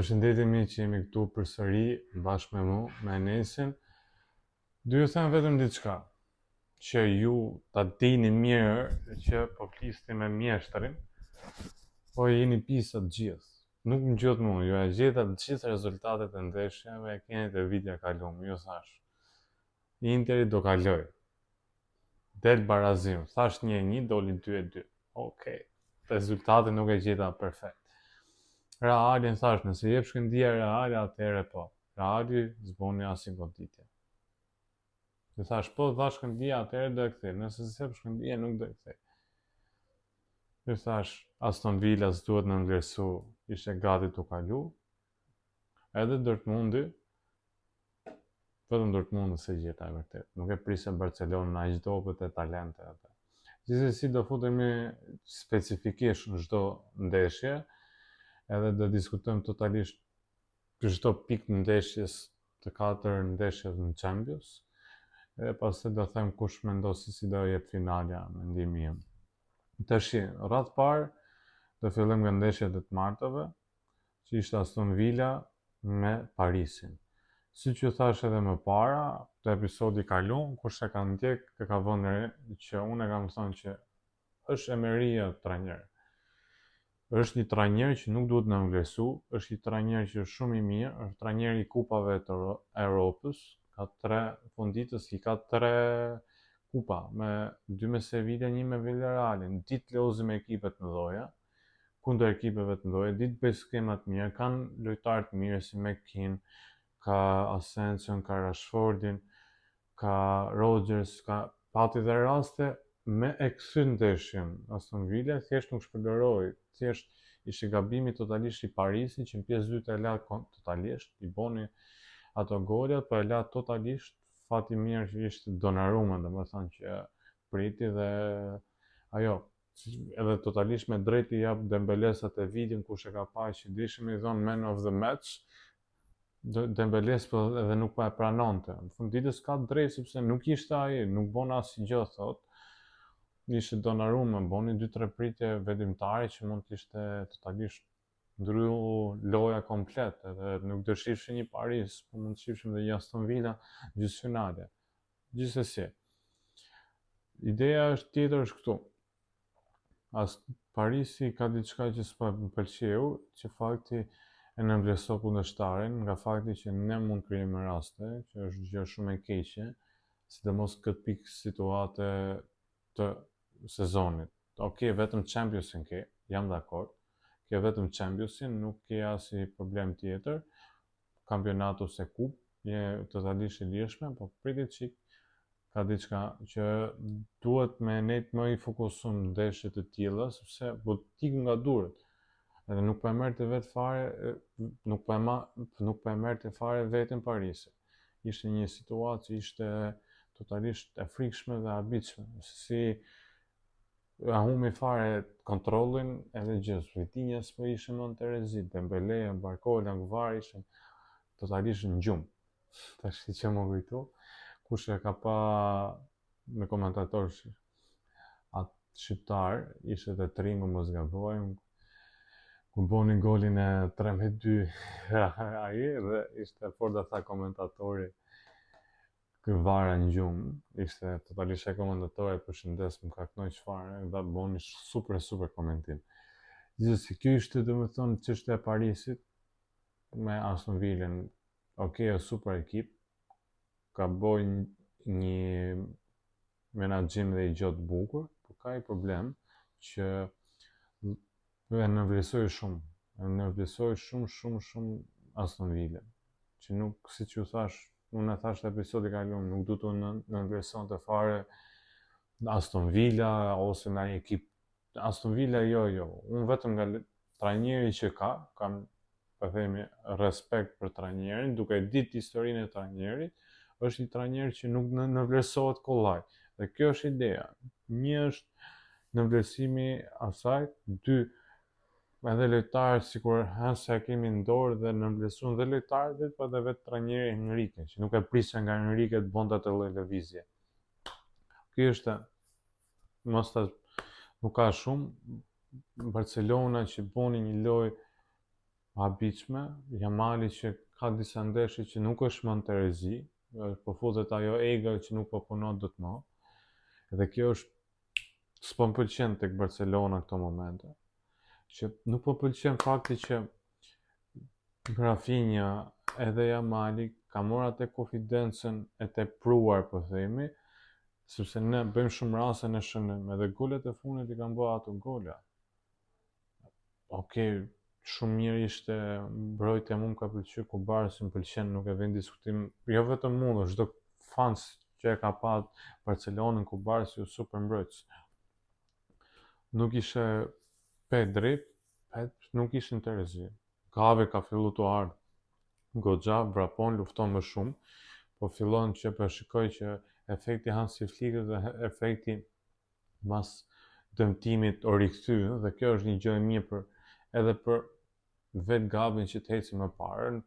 Përshëndetje mi që jemi këtu përsëri bashkë me mu, me Enesin. Du ju them vetëm diçka, që ju ta dini mirë që po flisni me mjeshtrin, po jeni pisa të gjithë. Nuk më gjot mu, ju e gjeta të gjithë rezultatet e ndeshjeve e keni të vitja kalum, ju thash. Interi do kaloj. Del barazim, thash 1-1, doli 2-2. Okej, rezultati nuk e gjeta perfekt. Realin thash, nëse jep shkëndija Reali, atëherë po. Reali zboni asin goditje. Dhe thash, po dha shkëndija, atëherë do e kthej. Nëse s'jep shkëndija, nuk do e kthej. Dhe thash, Aston Villa s'duhet në nglerësu, ishte gati t'u kalu. Edhe Dortmundi, vetëm Dortmundi se gjeta e vërtet. Nuk e prisë Barcelona na aq dobët e talente atë. Gjithsesi do futemi specifikisht në çdo ndeshje, edhe do diskutojmë totalisht për çdo pikë ndeshjes të 4 ndeshjes në Champions. Edhe pastaj do them kush mendon se si do jetë finalja, mendimi im. Tash, radh parë do fillojmë nga ndeshjet e të martëve, që ishte Aston Villa me Parisin. Siç ju thash edhe më para, të episodi kalon, kush e ka ndjek, e ka vënë re që unë e kam thënë që është Emeria trajner. Është një trajner që nuk duhet në nglerësu, është një trajner që është shumë i mirë, është trajner i kupave të Europës, ka 3 funditës, i ka 3 kupa, me 2 me Sevilla, 1 me Villarrealin, ditë lozi me ekipet më dhoja, kundër ekipeve të mëdha, ditë bëj skemat mirë, kanë lojtarë të mirë si McKean, ka Asensio, ka Rashfordin, ka Rodgers, ka pati dhe raste me e kthy ndeshjen. Aston Villa thjesht nuk shpërderoi, thjesht ishte gabimi totalisht i Parisit që në pjesë dytë e la totalisht, i boni ato golat, po e la totalisht, fati mirë që ishte Donnarumma, domethënë që priti dhe ajo edhe totalisht me drejt i jap Dembeles atë videon kush e ka parë që dishim i dhon man of the match. Dembeles po edhe nuk pa e pranonte. Në fund ditës ka drejt sepse nuk ishte ai, nuk bon asgjë thot. Ishte Donnarumma, boni 2-3 pritje vendimtare që mund të ishte totalisht ndryu loja komplet, edhe nuk dëshirshim një Paris, po mund të shifshim dhe një Aston Villa gjysmëfinale. Gjithsesi, ideja është tjetër është këtu. Parisi ka diçka që s'pa më pëlqeu, që fakti e nënvlerëso kundërshtarin, nga fakti që ne mund krijojmë raste, që është gjë shumë e keqe, sidomos këtë pikë situate të sezonit. Okej, vetëm Championsin ke, jam dakord. Ke vetëm Championsin, nuk ke asnjë problem tjetër. Kampionatu se kup, je totalisht i lirshme, po pritet çik ka diçka që duhet me net më i fokusuar në ndeshje të tilla, sepse po tik nga durët. Edhe nuk po e merrte vet fare, nuk po e merrte fare veten Parisi. Ishte një situatë që ishte totalisht e frikshme dhe habitshme, si humbi fare kontrollin edhe gjës. Vitinha s'po ishte më në Terezi, Dembele, Barcola, Gvar ishin totalisht në gjumë. Tash që më kujtu, kush e ka pa me komentator atë shqiptar, ishte te Tringu, mos gabojmë, ku boni golin e 3-2 ai dhe ishte forta tha komentatori ky vara në gjumë, ishte totalisht e komentatori, përshëndes, më ka kënoj çfarë, dhe boni super komentim. Gjithsesi, kjo ishte domethënë çështja e Parisit me Aston Villën. Okej, super ekip, ka boj një menaxhim dhe i gjotë bukur, por ka i problem që e nënvlerësoj shumë Aston Villa, që nuk, siç ju thash, unë e thash në episodin e kaluar, nuk du të nënvlerësonte fare Aston Villa ose ndonjë ekip. Aston Villa jo, unë vetëm nga trajneri që kam po themi respekt për trajnerin, duke ditë historinë e trajnerit, është një trajner që nuk nënvlerësohet kollaj. Dhe kjo është ideja. Një është nënvlerësimi asaj, 2 edhe lojtarët sikur se e kemi në dorë dhe nënvlerësuan dhe lojtarët, po edhe vetë trajneri Enrique, që nuk e prisja nga Enrique të bonte atë lloj lëvizje. Ky është nuk ka shumë. Barcelona që boni një lojë habitshme, Jamali që ka disa ndeshje që nuk është më në Terezi, po futet ajo ega që nuk po punon dot më. Dhe kjo është s'po më pëlqen tek Barcelona këto momente. Që nuk po pëlqen fakti që Rafinha edhe Jamali ka marrë atë konfidencën e tepruar, po themi, sepse ne bëjmë shumë raste në shënim, edhe golet e fundit i kanë bërë ato gola. Okej, shumë mirë ishte mbrojtja, mua më ka pëlqyer Kubarsi, më pëlqen, nuk e vjen diskutim, jo vetëm mua, çdo fans që e ka pa Barcelonën, Kubarsi u super mbrojtës. Nuk ishe Pedri, nuk ishin Terezi. Gavi ka fillu të ardhë goxha, vrapon, lufton më shumë, po fillon që përshikoj që efekti Hansi Flickit dhe efekti mas dëmtimit o rikthy, dhe kjo është një gjë e mirë edhe për vetë Gabin që të eci më parë,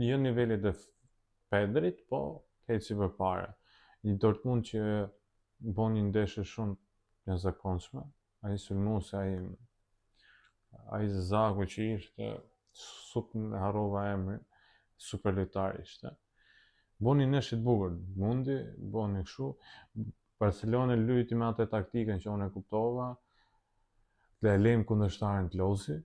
jo nivelit e Pedrit, po të eci më parë. Një Dortmund që bon një ndeshje shumë jashtëzakonshme, ai sulmuesi, ai Zaku që ishte, harrova emrin, super lojtar ishte. Boni ndeshje të bukur, mundi, boni kështu. Barcelona luajti me atë taktikën që unë e kuptova, le lejmë kundërshtarin të lozi,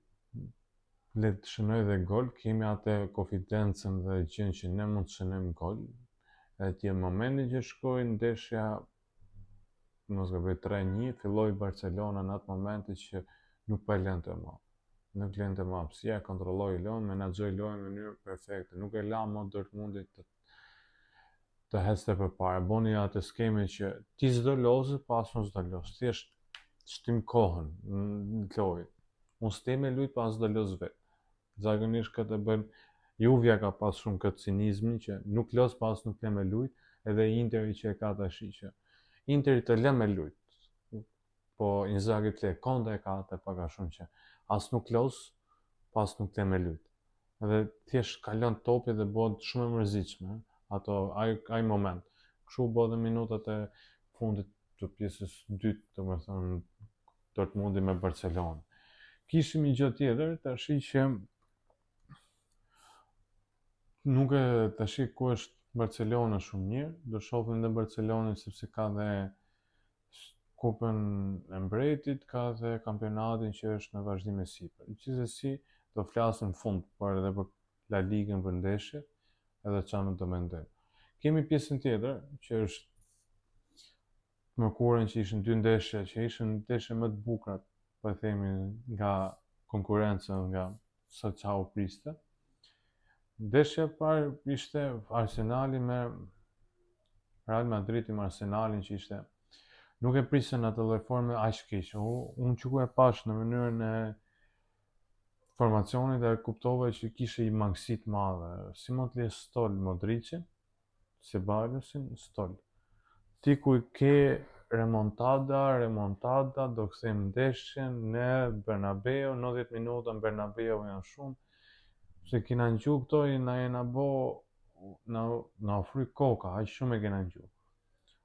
le të shënoj dhe gol, kemi atë konfidencën dhe gjën që ne mund të shënojmë gol. Edhe tje momenti që shkoi ndeshja, mos gaboj 3-1, filloi Barcelona në atë momenti që nuk po lente më. Nuk lente më hapësia, kontrolloi lojën, menaxhoi lojën në mënyrë perfekte. Nuk e la më Dortmundit të hecte përpara. Boni atë skeme që ti s'do lozë, pas unë s'do lozë. Thjesht shtim kohën në lojë. Unë s'tem e lujt, pas s'do lozë vetë. Zakonisht këtë bën Juvja, ka pas shumë këtë cinizmin që nuk lozë, pas nuk lem e lujt, edhe Interi që e ka tash që Interi të lem e lujt. Po Inzaghi të le, Conte e ka atë pak a shumë që as nuk los, pas nuk lem e lujt. Edhe thjesht kalon topi dhe bëhet shumë e mërzitshme, ai moment. Kështu bëhet në minutat e fundit të pjesës dytë, domethënë Dortmundi me Barcelonë. Kishim një gjë tjetër, tash që nuk e tash ku është Barcelona shumë mirë, do shohim dhe Barcelonën sepse ka dhe Kupën e Mbretit, ka dhe kampionatin që është në vazhdim me sipër. Gjithsesi, do flasim në fund por edhe për La Ligën, për ndeshjet, edhe çfarë do mendojmë. Kemi pjesën tjetër që është mërkurën, që ishin dy ndeshje, që ishin ndeshje më të bukura, po themi, nga konkurenca, nga sa çau priste. Ndeshja e parë ishte Arsenali me Real Madridi me Arsenalin, që ishte nuk e prisja në atë lloj forme aq keq. Unë që ku e pash në mënyrën e formacionit dhe kuptova që kishe i mangësi të madhe. Si mund të lë Stol Modricin, Ceballosin, Stol. Ti ku i ke remontada, do kthejmë ndeshjen në Bernabeu, 90 minuta në Bernabeu janë shumë. Se kena ngju këto, na ofri koka, aq shumë e kena ngju.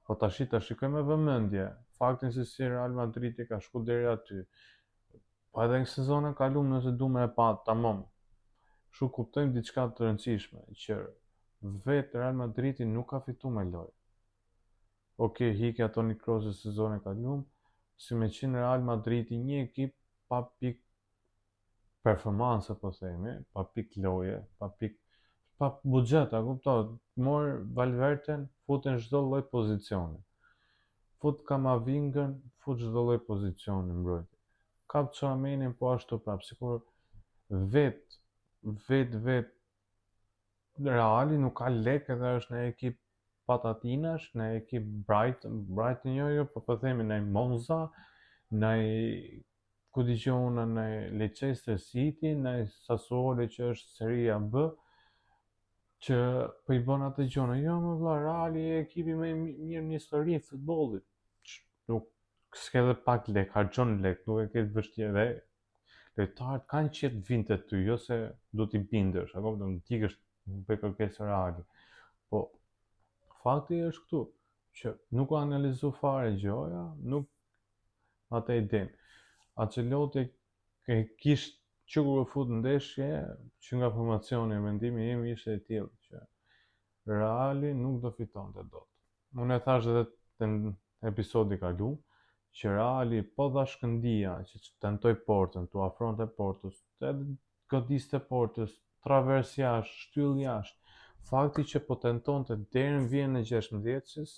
Po ta shikoj me vëmendje faktin se si Real Madridi ka shku deri aty. Po edhe në sezonin e kaluar, nëse du me e pa tamam, kështu kuptojmë diçka të rëndësishme, që vetë Real Madridi nuk ka fitu me lojë. Okej, hikja Toni Kroos sezonin e kaluar, si me qenë Real Madridi një ekip pa pik performance, po themi, pa pik loje, pa buxhet, a kupton? Mor Valverden, futen çdo lloj pozicioni. Fut Kamavingën, fut çdo lloj pozicioni mbrojtje. Kap Tchouamenin po ashtu prap, sikur vet Reali nuk ka lek, edhe është në ekip patatinash, në ekip Brighton jo, po themi në Monza, në ku dëgjona në Leicester City, në Sassuolo që është Serie B, që po i bën atë gjona. Jo më vlla, Reali e ekipi më i mirë në histori e futbollit. Nuk s'ke dhe pak lek, harxhon lek, nuk e ke të vështirë dhe lojtarët kanë qenë vinë të ty, jo se do t'i bindesh, apo do të ikësh për kërkesë Reali. Po fakti është këtu, që nuk u analizu fare gjoja, nuk atë e din. Ancelotti e kishte që kur u fut në ndeshje, që nga formacioni mendimi im ishte i tillë që Reali nuk do fitonte dot. Unë e thash edhe në episodi kalu, që Reali po dha shkëndija që tentoj portën, tu afronte portës, edhe godiste portës, travers jashtë, shtyll jashtë. Fakti që po tentonte deri në vijën e 16-s,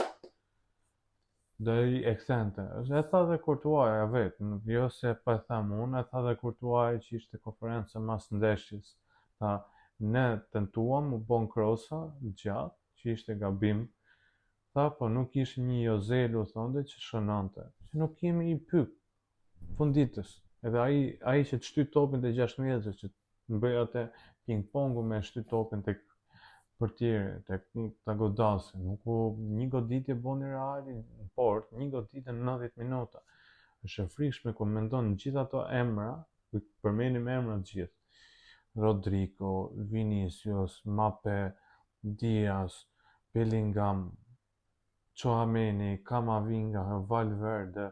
do e kthente. E tha dhe Courtois vetë, jo se pa e tham unë, e tha dhe Courtois që ishte konferencë mas ndeshjes. Tha, ne tentuam u bon krosa gjatë, që ishte gabim. Tha, po nuk ishte një Jozelu, thonde, që shënante. Që nuk kemi i pyk funditës. Edhe ai që të shty topin të 16-s, që të bëj atë ping-pongu me shty topin të portieri, ta godasë. Nuk u një goditje boni Reali në port, një goditje në 90 minuta. Është e frikshme kur mendon gjithë ato emra, përmenim emra të gjithë. Rodrigo, Vinicius, Mbappé, Diaz, Bellingham, Tchouaméni, Camavinga, Valverde.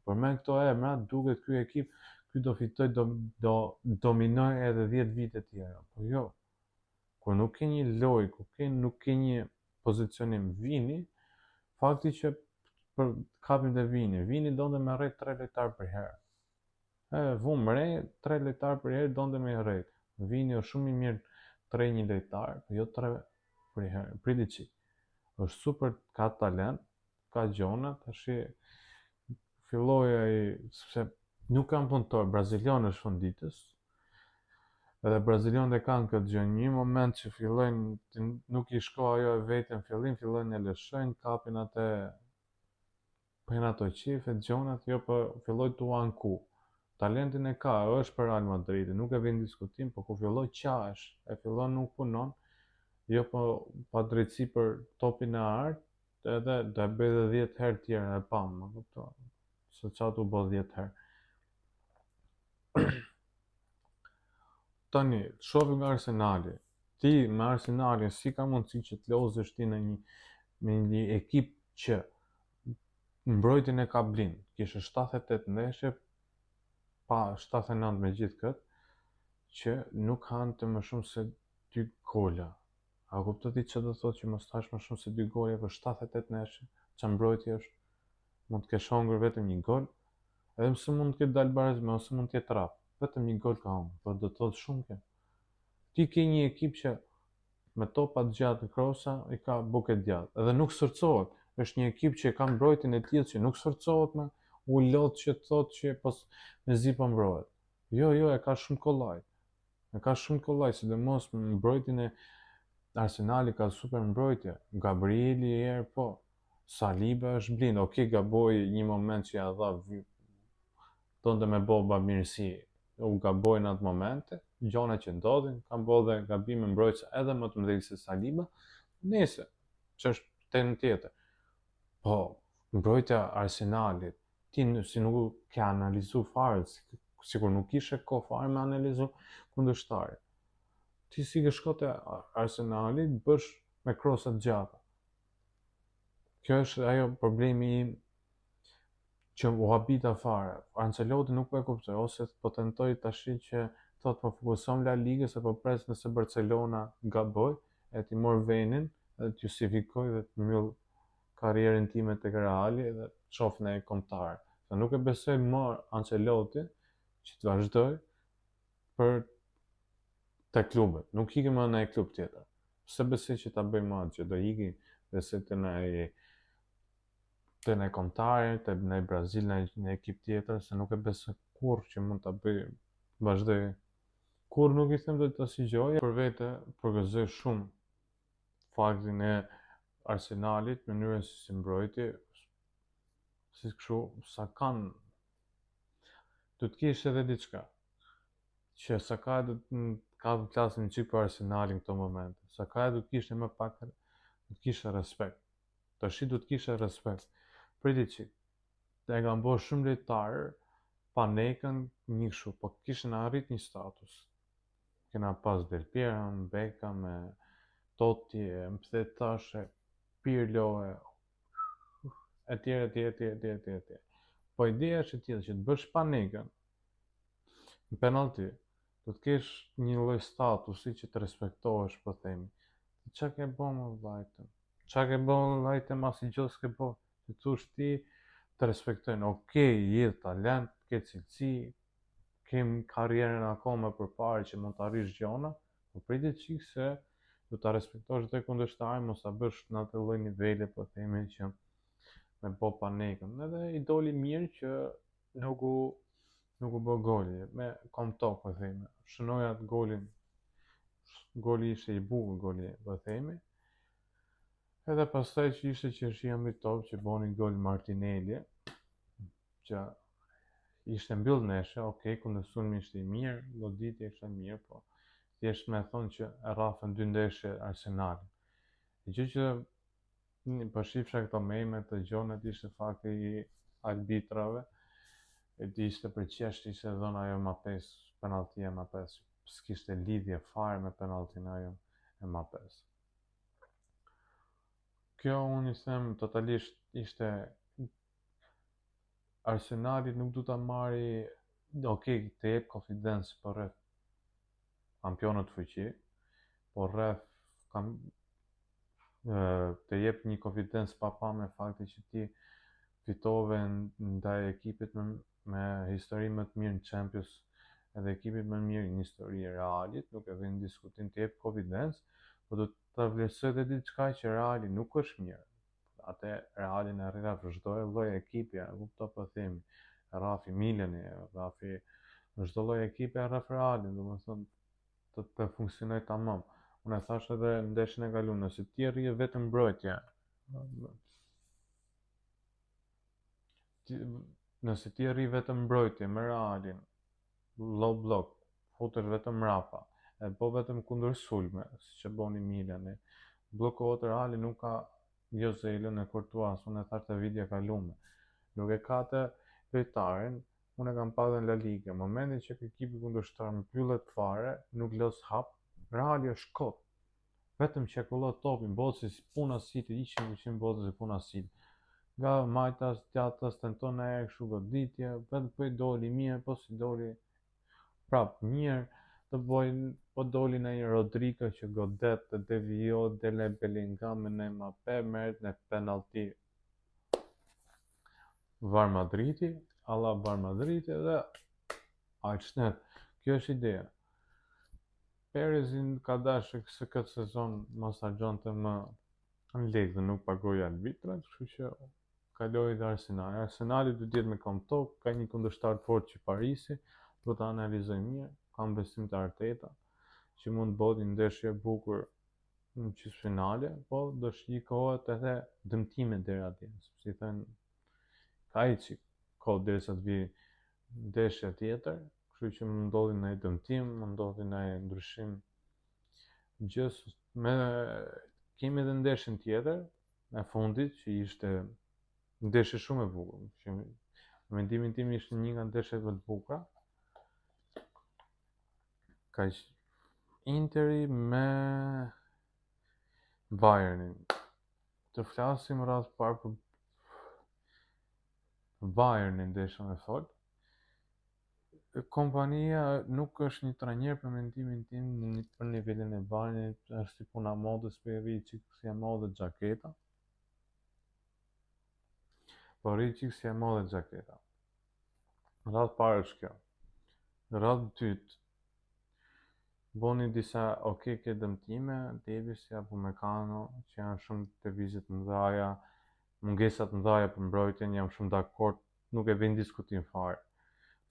Përmend këto emra, duket ky ekip, ky do fitoj, do dominoj edhe 10 vite tjera. Po jo. Kur nuk ke një lojë, nuk ke një pozicionim Vini, fakti që për kapim të Vini donte me rrejt 3 lojtar për herë. Vum re, 3 lojtar për herë donte me rrejt. Vini është shumë i mirë 3 një lojtar, jo 3 për herë. Priti qik. Është super, ka talent, ka gjona, tashi filloi ai, sepse nuk kanë punëtor, brazilian është funditës. Edhe brazilianët e kanë këtë gjë, një moment që fillojnë, nuk i shko ajo e vetë në fillim, fillojnë e lëshojnë, kapin atë, përnë ato qife, gjonat, jo po filloj të anku. Talentin e ka, është për Real Madrid, nuk e vjen diskutim, po kur filloj qash, e fillon nuk punon, jo po pa drejtësi për topin e artë, edhe do e bëj edhe 10 herë tjera e pam, më kupton, se qatë u bë 10 herë. Tani, shohim nga Arsenali. Ti me Arsenalin si ka mundësi që të lozësh ti në një ekip që mbrojtjen e ka blin. Kishe 78 ndeshje, pa 79 me gjithë këtë, që nuk kanë të më shumë se 2 gola. A kuptoj ti që do thotë që mos hash më shumë se 2 gola për 78 ndeshje, që mbrojtje është, mund të kesh hongër vetëm një gol, edhe mëse mund të ketë dalë barazme, ose mund të jetë rap. Vetëm një gol ka hongër, po do të thotë shumë kjo. Ti ke një ekip që me topat gjatë në krosa i ka buket gjatë, edhe nuk sërcohet. Është një ekip që ka mbrojtjen e tillë që nuk sërcohet me u lot që thotë që pos me zi po mbrohet. Jo, e ka shumë kollaj. Sidomos me mbrojtjen e Arsenali ka super mbrojtje. Gabrieli herë po. Saliba është blind. Okej, gaboi një moment që ja dha donte me boba mirësi. U gabojnë në atë momente, gjona që ndodhin, kanë bërë dhe gabime mbrojtëse edhe më të mëdhenj se Saliba, nëse që është temë tjetër. Po, mbrojtja Arsenalit, ti si nuk ke analizu fare, sikur nuk ishe kohë fare me analizu kundërshtarin. Ti si ke shkote Arsenalit, bësh me krosat gjata. Kjo është ajo problemi im që u habita fare. Ancelotti nuk po e kuptoi, ose po tentoi tash që thotë po fokuson La Ligës apo pres nëse Barcelona gaboj, e ti mor venin, edhe të justifikoj dhe të mbyll karrierën time tek Reali dhe të shoh në kombëtar. Se nuk e besoj më Ancelotti që të vazhdoj për te klubet. Nuk ikë më në një klub tjetër. Pse besoj që ta bëj më atë që do ikë besoj të në kombëtar, të në Brazil, në ekip tjetër, se nuk e besoj kurrë që mund ta bëj vazhdoj. Kur nuk i them do të asigjoj, për vete përgëzoj shumë faktin e Arsenalit, mënyrën si mbrojti, si kështu, sa kanë, do të kesh edhe diçka, që sa ka do të klasin një qik për Arsenalin këto momente, sa ka do të kishte më pak, do të kishte respekt, tash do të kishte respekt, priti qik, dhe e kanë bërë shumë lojtarë, pa nekën një kështu, po kishin arrit një status. Kena pas Del Piero, Beckham, Totti, Mkhitaryan, Pirlo, etj. Po ideja është e tillë që të bësh pa nekën në penalti, do të kesh një lloj statusi që të respektohesh, po themi. Çka ke bën më vllajtë? Çka ke bën vllajtë masi gjë s'ke bën? Që thosh ti të respektojnë. Okej, je talent, ke cilësi, kem karrierën akoma përpara që mund të arrish gjona, po pritet çik se do ta respektosh dhe kundërshtarin, mos ta bësh në atë lloj niveli, po themi që me bo panikën. Edhe i doli mirë që nuk u bë goli, me konto, po themi. Shënoja atë golin, goli ishte i bukur, goli, po themi. Edhe pastaj që ishte qershia mbi top që boni gol Martinelli, që ishte mbyll neshe, okej, kundërshtuesi ishte i mirë, goditja ishte mirë, po thjesht me thonë që e rrafën 2 ndeshje Arsenal. E gjë që po shifsha këto meme të gjonet ishte fakti i arbitrave, e di ishte për qeshtë ishte dhënë ajo Mbappés, penalltia Mbappés, s'kishte lidhje fare me penalltin ajo e Mbappés. Kjo unë i them totalisht ishte Arsenali nuk du ta marri, okej, të jep konfidencë për rreth kampionët fuqi, por rreth të jep një konfidencë pa me fakti që ti fitove ndaj ekipit me histori më të mirë në Champions, edhe ekipit më mirë në histori e Realit, nuk e vjen në diskutim të jep konfidencë, por do ta vlerësoj edhe diçka që Reali nuk është mirë. Atë Realin e rraf çdo lloj ekipi, kupto po themi, rrafi Milani, rrafi çdo lloj ekipi rraf Realin, domethënë të funksionoj tamam. Unë e thash edhe në ndeshjen e kaluar, nëse ti rrije vetëm mbrojtje, nëse ti rri vetëm mbrojtje me Realin, low block, futesh vetëm mrapa, e po vetëm kundër sulme, siç e boni Milani, bllokohet Reali nuk ka Jozelën e Courtois, unë e thash te video e kaluar. Nuk e ka të lojtarin, unë e kam parë në La Liga. Momentin që ekipi kundërshtar mbyllet fare, nuk lës hap, Reali është kot. Vetëm çekullon topin, boci si puna City, 100% boci si puna City. Nga majtas, djathtas, tenton e kështu goditje, vetëm po i doli mirë, po si doli prap mirë, të bojnë, po doli në një Rodrigo që godet të devio, dele Bellingham në Mbappé, merret në penalti. VAR Madridi, alla VAR Madridi dhe aqshnet. Kjo është ideja. Perezin ka dashur se këtë sezon mos harxhonte më në legë dhe nuk pagoi arbitrat, kështu që kaloi dhe Arsenali. Arsenali do të jetë me konto, ka një kundërshtar fort që Parisi, do ta analizoj mirë, kam besim te Arteta, që mund të bëhet një ndeshje e bukur në gjysmëfinale, po do shikohet edhe dëmtime deri atje, sepse i thënë ka ići kohë derisa të vi ndeshja tjetër, kështu që më ndodhi ndonjë dëmtim, më ndodhi ndonjë ndryshim gjës. Kemi edhe ndeshjen tjetër e fundit që ishte ndeshje shumë e bukur, që në mendimin tim ishte një nga ndeshjet më të bukura. Ka Interi me Bayernin. Të flasim rreth parë për Bayernin ndeshën e fort. Kompania nuk është një trajner për mendimin tim për nivelin e Bayernit, është si puna modës për rri çik si e modë xhaketa. Po rri çik si e modë xhaketa. Radhë parë është kjo. Radhë dytë, boni disa ke dëmtime, Davisi apo Mekano, që janë shumë të vizit mëdhaja, mungesat mëdhaja për mbrojtjen, jam shumë dakord, nuk e vjen diskutim fare.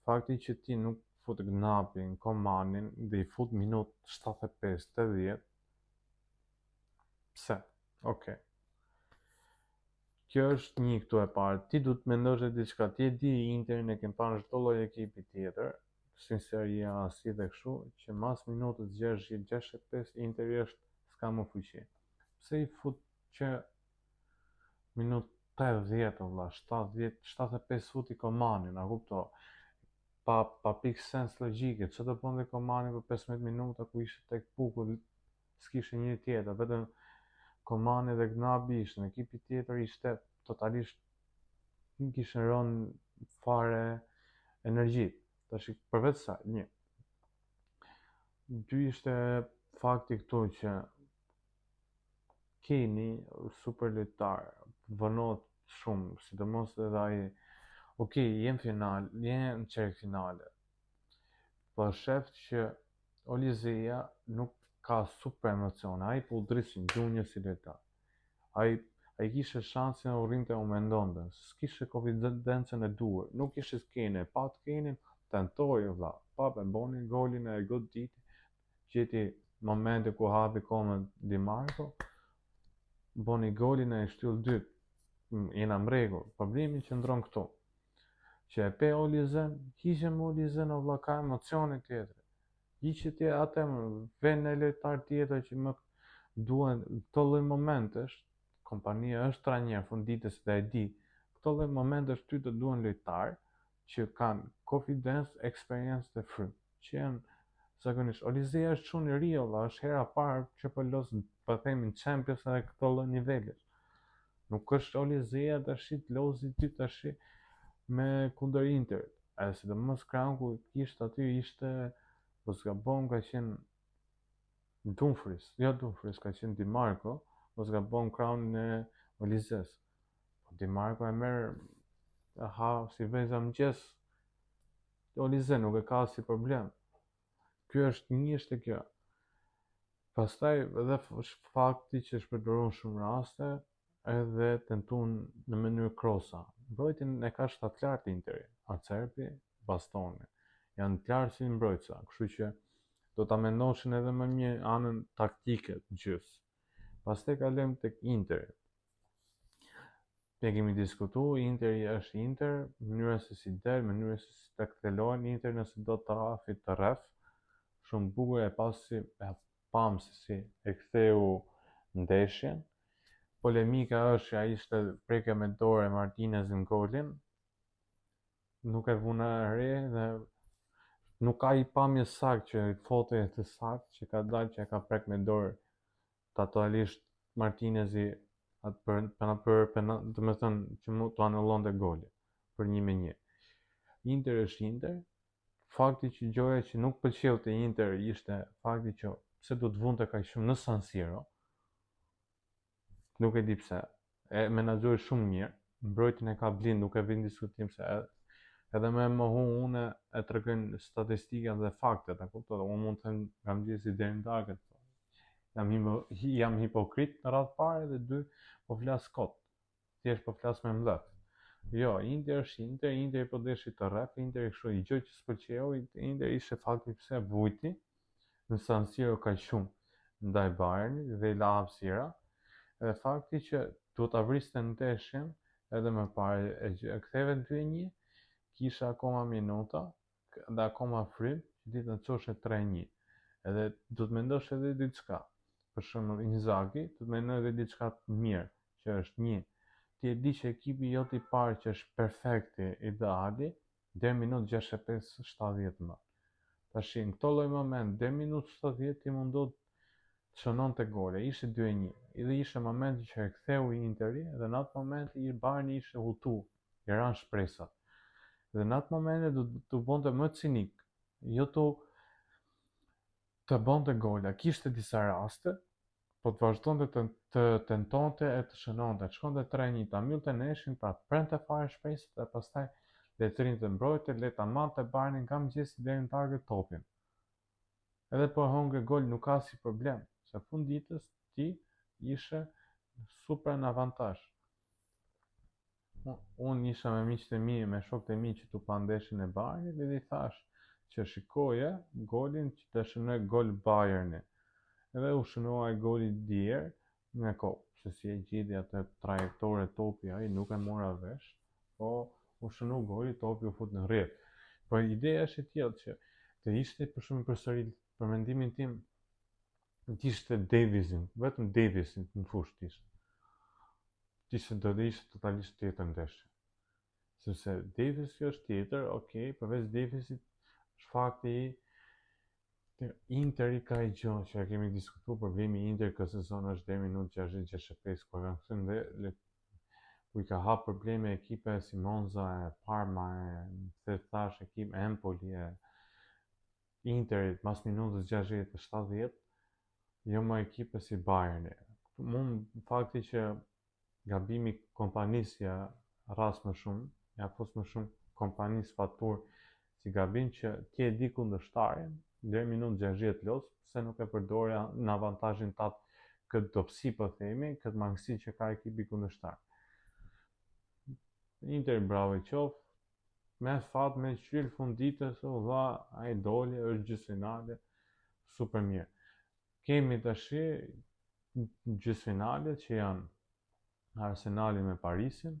Fakti që ti nuk fut Gnabrin, Komanin dhe i fut minutë 75-80, pse? Okej. Kjo është një këtu e parë. Ti du të mendosh e diçka, ti e di Interin e kem parë çdo lloj ekipi tjetër, sinqeria asi dhe kështu, që mas minutës 60-65 Interi s'ka më fuqi. Pse i fut që minutë 80 valla, 70-75 futi Komanin, a kupto? Pa pikë sens logjike, çfarë do bënte Komani për 15 minuta ku ishte tek puku, s'kishte një tjetër, vetëm Komani dhe Gnabry ishte, në ekipi tjetër ishte totalisht nuk kishte rënë fare energji. Tash përveç sa, një. Dy ishte fakti këtu që Keni super lojtar, vënohet shumë, sidomos edhe ai, jenë final, jenë në çerk finale. Po shef që Olizeja nuk ka super emocione, ai po udhrisin gjunjë si lojtar. Ai kishte shansin u rrinte u mendonte, s'kishte konfidencën e duhur, nuk ishte Keni, pa Kenin tentoi vlla, pa e boni golin e goditi, gjeti momente ku hapi kohën Di Marco, boni golin e shtyll dyt, jena mregull. Problemi qëndron këtu, që e pe Olizen, hiqe me Olizen o vlla, ka emocione tjetër. Hiqe ti atë vend e lojtar tjetër që më duhen këto lloj momentesh, kompania është trajner funditës dhe e di, këto lloj momentesh ty të duhen lojtar që kanë konfidencë, eksperiencë dhe frymë, që janë zakonisht. Olizeja është shumë i ri, valla, është hera e parë që po los, po themi në Champions edhe këto lloj nivelesh. Nuk është Olizeja tash të lozi ty tash me kundër Interit. Edhe sidomos Kranku kishte aty ishte, po s'gabon ka qenë Dumfries, ka qenë Di Marco, po s'gabon kraunin e Olizes. Po Di Marco e merr si vezë mëngjes, Olize nuk e ka si problem. Ky është një ishte kjo. Pastaj edhe fakti që është përdoruar shumë raste edhe tentuan në mënyrë krosa. Mbrojtjen e ka shtat lart Interi, Acerbi, Bastoni. Janë të lartë si mbrojtësa, kështu që do ta mendoshin edhe më mirë anën taktike të gjys. Pastaj kalojmë tek Interi. Ne kemi diskutuar, Interi është Inter, mënyra se si del, mënyra se si ta kthelohen Inter nëse do të rafi të rreth. Shumë bukur e pasi e pam se si e ktheu ndeshjen. Polemika është që ai ishte prekja me dorë e Martinez në golin. Nuk e vuna re dhe nuk ka i pamje sakt që fotoja të sakt që ka dalë që e ka prek me dorë totalisht Martinezi do me thënë që mu të anullonte goli për 1-1. Inter është Inter. Fakti që gjoja që nuk pëlqeu te Inter ishte fakti që pse do të vunte kaq shumë në San Siro. Nuk e di pse. E menaxhoi shumë mirë. Mbrojtjen e ka blind, nuk e vjen diskutim se edhe me mohu unë e tregojnë statistikat dhe faktet, a kupton? Unë mund të them nga mëngjesi deri në darkë. Jam hipokrit në radhë parë dhe dy po flas kot. Thjesht po flas me mllëk. Jo, Inter është Inter, Inter po deshi të rreth, Inter kështu i gjë që s'pëlqeu, Inter ishte fakti pse vujti në San Siro kaq shumë ndaj Bayernit dhe i la hapësira. Edhe fakti që duhet ta vriste ndeshjen edhe më parë e ktheve 2-1, kisha akoma minuta dhe akoma frymë që ti të çoshe 3-1. Edhe do të mendosh edhe diçka. Për shembull Inzaghi, do të mendoj edhe diçka të mirë, që është një, ti e di që ekipi jot i parë që është perfekti, ideali, deri minutë 65-70 më. Tash në këto lloj moment, deri minutë 70 ti mundohet të shënonte gole, ishte 2-1. Edhe ishte momenti që e ktheu Interi dhe në atë moment i Bayerni ishte hutu, i ran shpresat. Dhe në atë moment do të bonte më cinik, jo të bonte gola. Kishte disa raste, po të vazhdonte të tentonte e të shënonte, të shkonte 3-1, ta mbyllte neshin, ta prente fare shpresat dhe pastaj le të rinte mbrojtje, le ta mante Bayernin nga mëngjesi deri në darkë topin. Edhe po honge gol nuk ka si problem, se fund ditës ti ishe super në avantazh. Unë isha me miqtë e mi, me shokët e mi që tu pa ndeshjen e Bayernit dhe i thash që shikoje golin që të shënoj gol Bayerni. Edhe u shënua e goli djerë me kopë, se si e gjithi atë trajektore topi ai nuk e mora vesh, po u shënu goli, topi u fut në rrjet. Po ideja është e tillë që të ishte për shumë përsëri për mendimin tim të ishte Davisin, vetëm Davisin në fushë të ishte. Do të ishte totalisht tjetër ndeshje. Sepse Davisi është tjetër, okay, përveç Davisit është fakti Interi ka i gjonë që kemi diskutuar, problemi Inter këtë sezon është deri minutë 60-65 kur kanë thënë dhe ku i ka hap probleme ekipe si Monza, e Parma, e thash ekip Empoli, Interit mas minutës 60-70, jo më ekipe si Bayerni. Mund fakti që gabimi kompanisë ja rras më shumë, ja fos më shumë kompanisë fatur si gabim që ti e di kundërshtarin, deri minutë 60 los, pse nuk e përdorja në avantazhin tat këtë dobësi po themi, këtë mangësi që ka ekipi kundërshtar. Interi bravo i qoftë, me fat me qyll funditës, o dha, ai doli, është gjysmëfinale, super mirë. Kemi tash gjysmëfinalet që janë Arsenali me Parisin,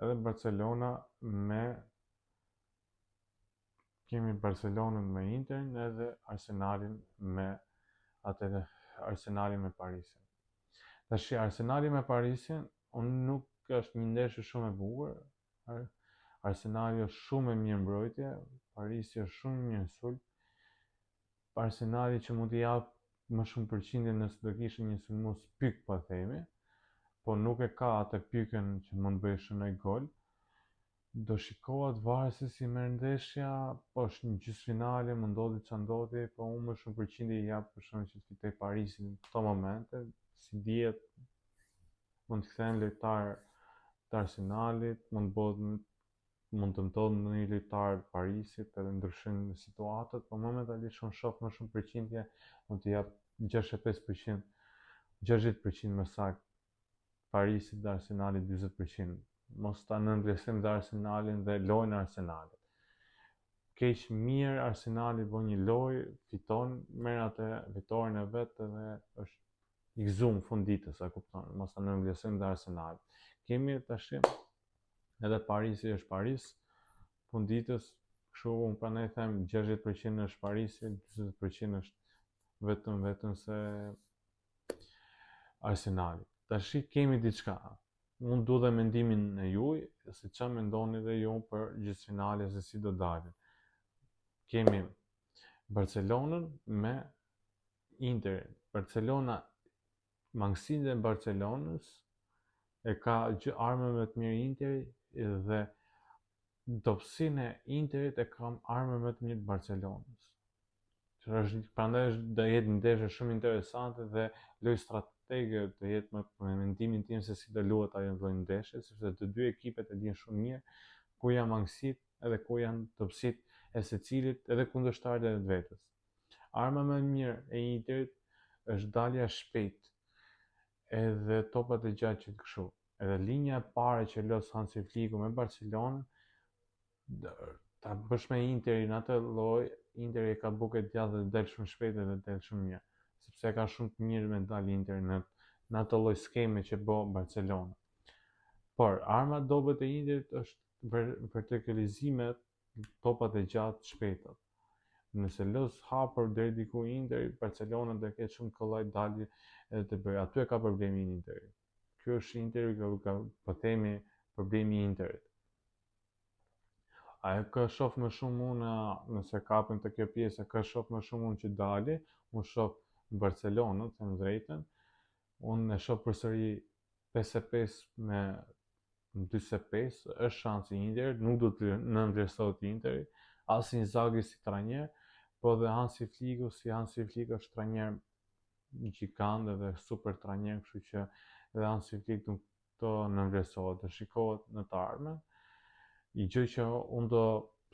edhe Barcelona me kemi Barcelonën me Interin edhe Arsenalin me Parisin. Tash Arsenali me Parisin, unë nuk është një ndeshje shumë e bukur. Arsenali është shumë e mirë mbrojtje, Parisi është shumë mirë sulm. Arsenali që mund t'i jap më shumë përqindje nëse do kishte një sulmues pyk po themi, po nuk e ka atë pykën që mund bëjë shënoj gol. Do shikohet varet se si merr ndeshja, po është një gjysmëfinale, mund ndodhi ç'a ndodhi, po unë më shumë përqindje i jap për shkak që fitoj Parisin në këto momente, si dihet mund të kthehen lojtar të Arsenalit, mund të ndodhë në një lojtar të Parisit edhe ndryshojnë situatat, po momentalisht unë shoh më shumë përqindje, mund të jap 65%, 60% më saktë Parisit dhe Arsenalit 40%. Mos ta nënvlerësojmë dhe Arsenalin dhe lojën e Arsenalit. Keq mirë Arsenali bën një lojë, fiton, merr atë fitoren e vet edhe është i gëzuar funditës, a kupton? Mos ta nënvlerësojmë dhe Arsenalin. Kemi tash edhe Parisi është Paris, funditës, kështu unë prandaj them 60% është Parisi, 40% është vetëm se Arsenali. Tash kemi diçka. Unë du dhe mendimin e juaj, se ç'a mendoni dhe ju për gjysmëfinale se si do dalin. Kemi Barcelonën me Interin. Barcelona, mangësinë e Barcelonës e ka armën më të mirë Interi dhe dobësinë e Interit e ka armën më të mirë të Barcelonës. Prandaj do jetë një ndeshje shumë interesante dhe lojë stratege do jetë me mendimin tim se si do luhet ajo lloj ndeshje, sepse të dy ekipet e dinë shumë mirë ku janë mangësitë edhe ku janë dobësitë e secilit edhe kundërshtarët e vetës. Arma më e mirë e Interit është dalja shpejt edhe topat e gjatë që kështu. Edhe linja e parë që los Hansi Flicku me Barcelonën, ta bësh me Interin atë lloj, Interi ka buke djathtë dhe del shumë shpejt dhe del shumë mirë, sepse ka shumë të mirë me dal Interi në atë lloj skeme që bë Barcelona. Por arma dobët e Interit është vertikalizimet, topat e gjatë shpejta. Nëse los hapur deri diku Interi, Barcelona do ketë shumë kollaj dalje edhe të bëjë. Aty e ka problemin Interi. Ky është Interi, po themi problemi i Interit. Ajo kë shoh më shumë unë, nëse kapim të kjo pjesë, kë shoh më shumë unë që dali, unë shoh Barcelonën, them drejtën, unë e shoh përsëri 55 me 45, është shansi i Interit, nuk do të nënvlerësohet Interi, as Inzaghi si trajner, po dhe Hansi Flicku është trajner gjikant dhe super trajner, kështu që edhe Hansi Flick nuk do nënvlerësohet, do shikohet në të ardhmen. I gjë që unë do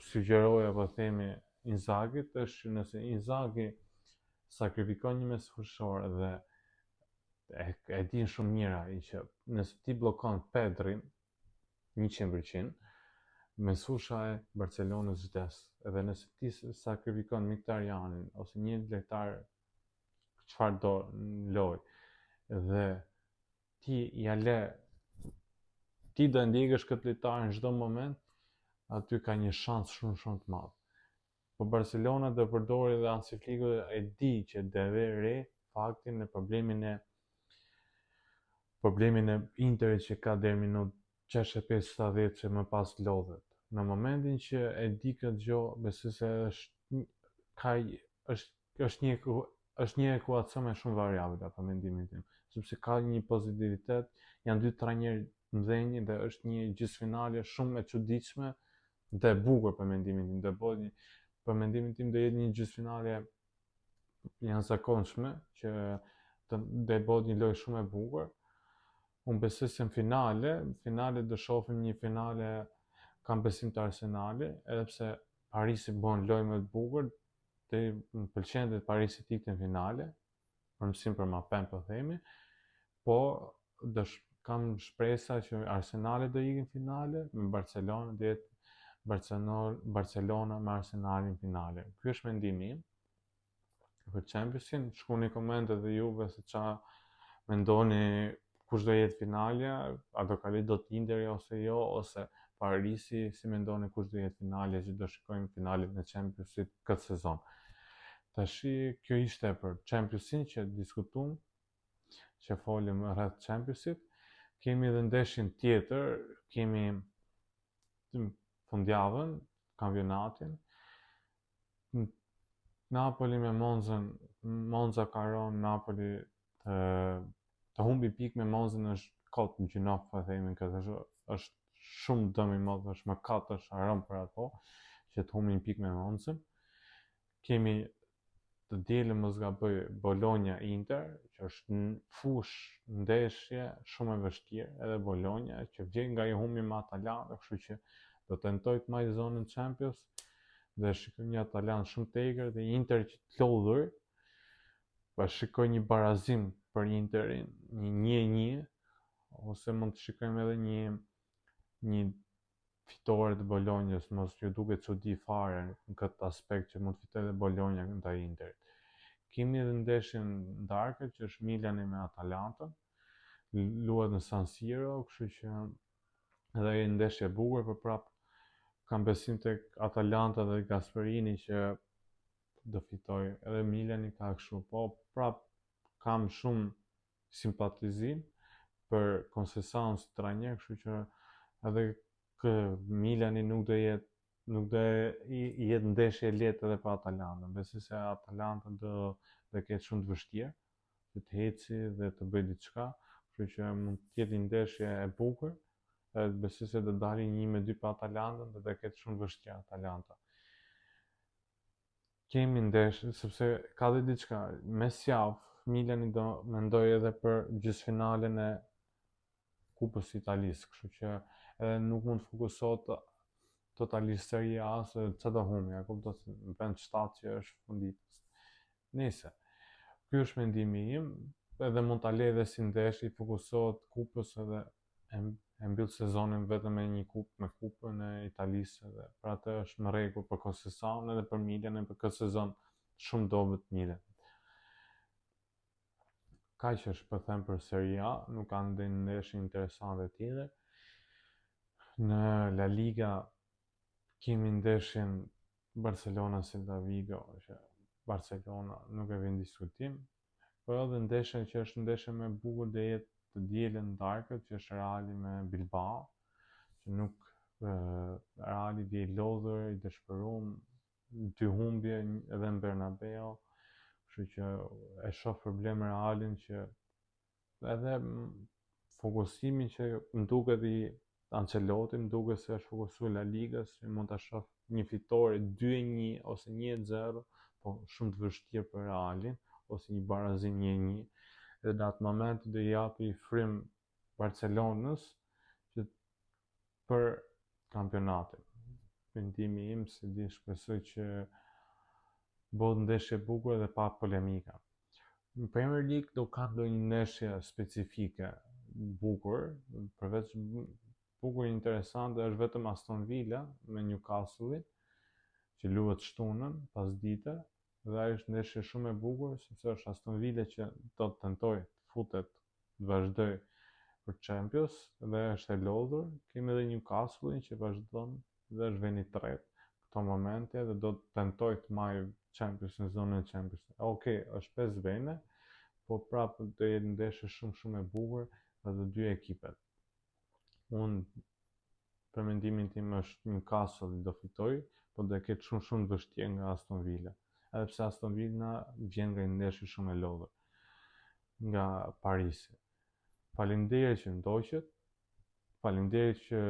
sugjeroja po themi Inzaghit është që nëse Inzaghi sakrifikon një mesfushor dhe e din shumë mirë ai që nëse ti bllokon Pedrin 100%, mesfusha e Barcelonës vdes. Edhe nëse ti sakrifikon Mkhitaryanin ose një lojtar çfarë do në lojë dhe ti do ndjekësh këtë lojtar në çdo moment, aty ka një shans shumë të madh. Po Barcelona do përdori dhe Hansi Flicku e di që deve re faktin në problemin e Interit që ka deri minutë 65-70 që më pas lodhet. Në momentin që e di këtë gjë, besoj se është një ekuacion me shumë variabla për mendimin tim, sepse ka një pozitivitet, janë dy trajnerë mëdhenj dhe është një gjysmëfinale shumë e çuditshme dhe e bukur për mendimin tim, do bëhet për mendimin tim do jetë një gjysmëfinale jashtëzakonshme që do bëhet një lojë shumë e bukur. Unë besoj se në finale do shohim një finale kam besim të Arsenali, edhe pse Parisi bën lojë më të bukur, më pëlqen të Parisi të ikte në finale, për mësim për ma pen po themi, po kam shpresa që Arsenali do ikë në finale, me Barcelona do jetë Barcelona me Arsenalin në finale. Ky është mendimi im për Championsin. Shkruani komente dhe juve se ç'a mendoni, kush do jetë finalja, a do kaloj dot Interi ose jo, ose Parisi, si mendoni kush do jetë finalja që do shikojmë finalet në Championship këtë sezon. Tashi kjo ishte për Championsin që diskutuam, që folim rreth Championship. Kemi edhe ndeshjen tjetër, kemi fundjavën, kampionatin. Napoli me Monzën, Monza ka rënë Napoli të humbi pikë me Monzën është kot në gjinof, po themi këtë, është shumë dëm i madh, është mëkat, është haram për ato që të humbin pikë me Monzën. Kemi të dielën mos gaboj Bologna Inter, që është në fush ndeshje shumë e vështirë, edhe Bologna që vjen nga i humbi me Atalanta, kështu që do tentoj të marrë zonën Champions dhe shikoj një Atalant shumë të egër dhe Inter që të lodhur. Pa shikoj një barazim për Interin, një 1-1, ose mund të shikojmë edhe një fitore të Bolognës, mos ju duket çudi fare në këtë aspekt që mund të fitojë edhe Bologna ndaj Interit. Kemi edhe ndeshjen ndarkë që është Milani me Atalantën, luhet në San Siro, kështu që edhe një ndeshje e bukur, por prap kam besim tek Atalanta dhe Gasperini që do fitoj. Edhe Milani ka kështu, po prap kam shumë simpatizim për Conceição si trajner, kështu që edhe Milani nuk do jetë ndeshje e lehtë edhe për Atalantën. Besoj se Atalanta do ketë shumë të vështirë që të heci dhe të bëjë diçka, kështu që mund të jetë një ndeshje e bukur. Besoj se do dalin 1-2 për Atalantën dhe do ketë shumë vështirë Atalanta. Kemi ndeshje, sepse ka dhe diçka, mes javë Milani do mendoj edhe për gjysmëfinalen e Kupës së Italisë, kështu që edhe nuk mund të fokusohet totalisht Serie A se çfarë do humbi, e kupton, në vend 7 që është funditës. Nëse ky është mendimi im, edhe mund ta lej edhe si ndeshje, i fokusohet Kupës edhe e mbyll sezonin vetëm me një kupë, me Kupën e Italisë, dhe për atë është në rregull për Conceição edhe për Milanin për këtë sezon shumë dobët Milan. Kaq është për them për Serie A, nuk ka ndonjë ndeshje interesante tjetër. Në La Liga kemi ndeshjen Barcelona-Celta Vigo, që Barcelona nuk e vjen diskutim, por edhe ndeshja që është ndeshja më e bukur do jetë të dielën darkët, që është Reali me Bilbao, që nuk Reali vjen i lodhur, i dëshpëruar, 2 humbje edhe në Bernabeu, kështu që e shoh problem Realin që edhe fokusimin që më duket i Ancelotti, më duket se është fokusuar La Ligës, që mund ta shoh një fitore 2-1 ose 1-0, po shumë të vështirë për Realin, ose një barazim 1-1. Dhe në atë moment do i japi frym Barcelonës që për kampionatin. Mendimi im se di, shpresoj që bëhet ndeshje e bukur dhe pa polemika. Në Premier League do ka ndonjë ndeshje specifike bukur, përveç bukur interesante është vetëm Aston Villa me Newcastle-in, që luhet shtunën pasdite, dhe ajo është ndeshje shumë e bukur sepse është Aston Villa që do të tentojë të futet, të vazhdoj për Champions dhe është e lodhur. Kemi edhe Newcastle-in që vazhdon dhe është veni i tretë këto momente dhe do të tentojë të marrë Champions në zonën e Champions. Okej, është 5 vende, po prapë do jetë ndeshje shumë e bukur nga të dy ekipet. Unë për mendimin tim është Newcastle do fitoj, po do ketë shumë të vështirë nga Aston Villa. Edhe pse Aston Villa vjen nga një ndeshje shumë e lodhur nga Parisi. Faleminderit që ndoqët. Faleminderit që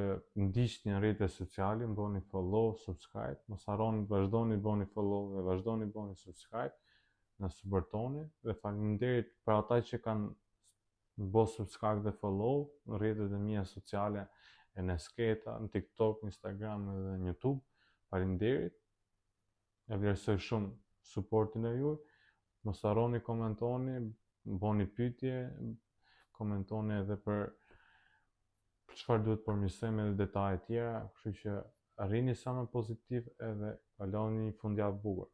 ndiqni në rrjetet sociale, më bëni follow, subscribe, mos harroni, vazhdoni bëni follow dhe vazhdoni bëni subscribe, na suportoni dhe faleminderit për ata që kanë bë subscribe dhe follow në rrjetet e mia sociale, në Sketa, në TikTok, Instagram dhe në YouTube. Faleminderit. E vlerësoj shumë suportin e juaj. Mos harroni komentoni, bëni pyetje, komentoni edhe për çfarë duhet përmirësojmë edhe detaje tjera, kështu që arrini sa më pozitiv edhe kaloni një fundjavë bukur.